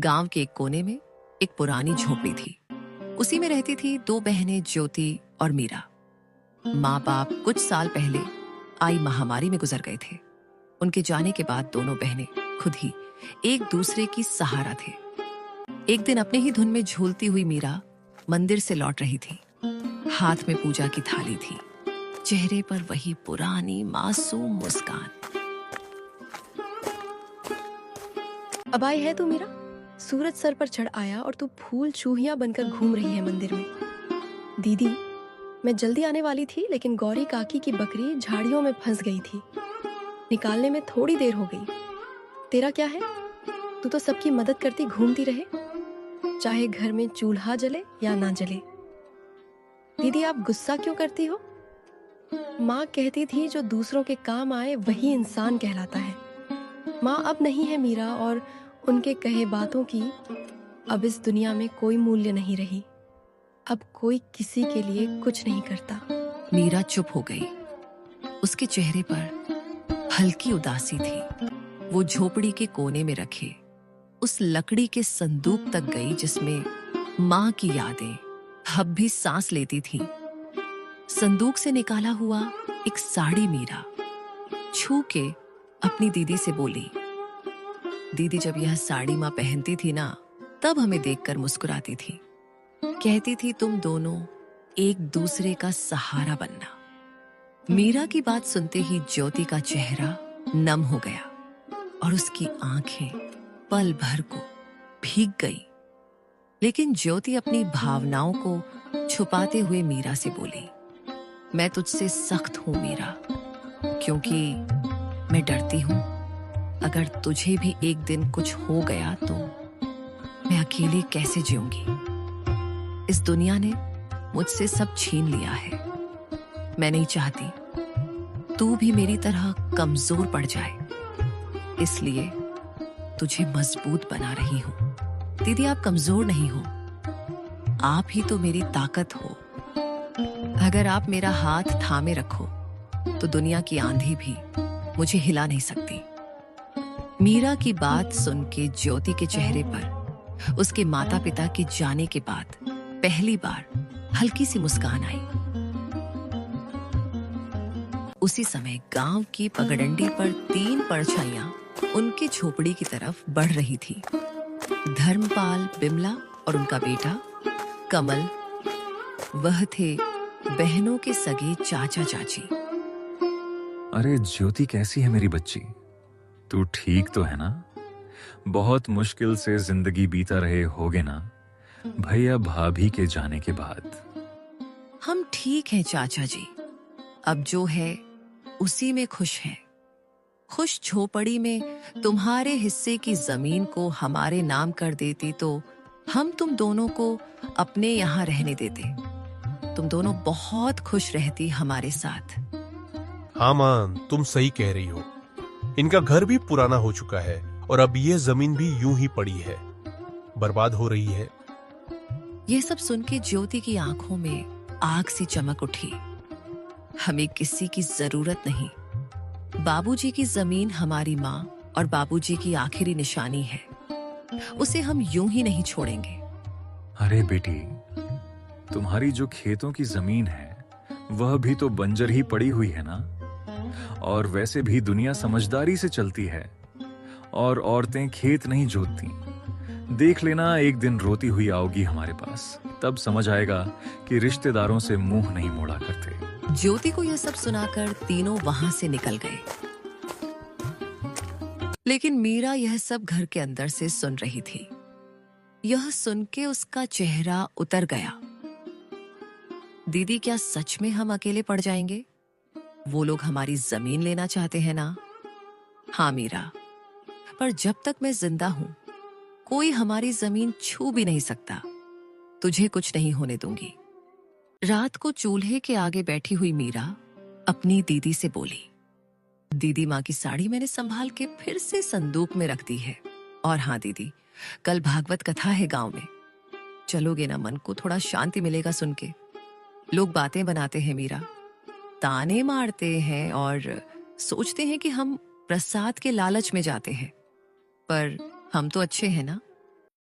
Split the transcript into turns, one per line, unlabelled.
गांव के एक कोने में एक पुरानी झोपड़ी थी। उसी में रहती थी दो बहनें, ज्योति और मीरा। माँ बाप कुछ साल पहले आई महामारी में गुजर गए थे। उनके जाने के बाद दोनों बहनें खुद ही एक दूसरे की सहारा थे। एक दिन अपने ही धुन में झूलती हुई मीरा मंदिर से लौट रही थी। हाथ में पूजा की थाली थी, चेहरे पर वही पुरानी मासूम मुस्कान।
अब आई है तू मीरा? सूरज सर पर चढ़ आया और तू फूल चूहिया बनकर घूम रही है मंदिर में। दीदी, मैं जल्दी आने वाली थी, लेकिन गौरी काकी की बकरी झाड़ियों में फंस गई थी। निकालने में थोड़ी देर हो गई। तेरा क्या है? तू तो सबकी मदद करती घूमती रहे, चाहे घर में चूल्हा जले या ना जले। दीदी, आप गुस्सा क्यों करती हो? माँ कहती थी जो दूसरों के काम आए वही इंसान कहलाता है। माँ अब नहीं है मीरा, और उनके कहे बातों की अब इस दुनिया में कोई मूल्य नहीं रही। अब कोई किसी के लिए कुछ नहीं करता।
मीरा चुप हो गई। उसके चेहरे पर हल्की उदासी थी। वो झोपड़ी के कोने में रखे उस लकड़ी के संदूक तक गई जिसमें माँ की यादें अब भी सांस लेती थीं। संदूक से निकाला हुआ एक साड़ी मीरा छू के अपनी दीदी से बोली, दीदी, जब यह साड़ी माँ पहनती थी ना, तब हमें देखकर मुस्कुराती थी। कहती थी तुम दोनों एक दूसरे का सहारा बनना। मीरा की बात सुनते ही ज्योति का चेहरा नम हो गया और उसकी आंखें पल भर को भीग गई। लेकिन ज्योति अपनी भावनाओं को छुपाते हुए मीरा से बोली, मैं तुझसे सख्त हूं मीरा, क्योंकि मैं डरती हूं अगर तुझे भी एक दिन कुछ हो गया तो मैं अकेले कैसे जीऊंगी। इस दुनिया ने मुझसे सब छीन लिया है। मैं नहीं चाहती तू भी मेरी तरह कमजोर पड़ जाए, इसलिए तुझे मजबूत बना रही हूं। दीदी, आप कमजोर नहीं हो, आप ही तो मेरी ताकत हो। अगर आप मेरा हाथ थामे रखो तो दुनिया की आंधी भी मुझे हिला नहीं सकती। मीरा की बात सुन के ज्योति के चेहरे पर उसके माता पिता के जाने के बाद पहली बार हल्की सी मुस्कान आई। उसी समय गांव की पगडंडी पर 3 परछाइयां उनकी झोपड़ी की तरफ बढ़ रही थी। धर्मपाल, बिमला और उनका बेटा कमल, वह थे बहनों के सगे चाचा चाची।
अरे ज्योति, कैसी है मेरी बच्ची? तू ठीक तो है ना? बहुत मुश्किल से जिंदगी बीता रहे होगे ना भैया भाभी के जाने के बाद?
हम ठीक हैं चाचा जी, अब जो है उसी में खुश हैं। खुश झोपड़ी में तुम्हारे हिस्से की जमीन को हमारे नाम कर देती तो हम तुम दोनों को अपने यहाँ रहने देते। तुम दोनों बहुत खुश रहती हमारे साथ।
हाँ मां, तुम सही कह रही हो। इनका घर भी पुराना हो चुका है और अब ये जमीन भी यूं ही पड़ी है, बर्बाद हो रही है।
ये सब सुन के ज्योति की आंखों में आग सी चमक उठी। हमें किसी की जरूरत नहीं। बाबूजी की जमीन हमारी माँ और बाबूजी की आखिरी निशानी है, उसे हम यूं ही नहीं छोड़ेंगे।
अरे बेटी, तुम्हारी जो खेतों की जमीन है वह भी तो बंजर ही पड़ी हुई है ना। और वैसे भी दुनिया समझदारी से चलती है और औरतें खेत नहीं जोतती। देख लेना, एक दिन रोती हुई आओगी हमारे पास, तब समझ आएगा कि रिश्तेदारों से मुंह नहीं मोड़ा करते।
ज्योति को यह सब सुनाकर तीनों वहां से निकल गए। लेकिन मीरा यह सब घर के अंदर से सुन रही थी। यह सुन के उसका चेहरा उतर गया। दीदी, क्या सच में हम अकेले पड़ जाएंगे? वो लोग हमारी जमीन लेना चाहते हैं ना? हाँ मीरा, पर जब तक मैं जिंदा हूं कोई हमारी जमीन छू भी नहीं सकता। तुझे कुछ नहीं होने दूंगी। रात को चूल्हे के आगे बैठी हुई मीरा अपनी दीदी से बोली, दीदी, माँ की साड़ी मैंने संभाल के फिर से संदूक में रख दी है। और हाँ दीदी, कल भागवत कथा है गांव में, चलोगे ना? मन को थोड़ा शांति मिलेगा सुन के। लोग बातें बनाते हैं मीरा, ताने मारते हैं और सोचते हैं कि हम प्रसाद के लालच में जाते हैं, पर हम तो अच्छे हैं ना।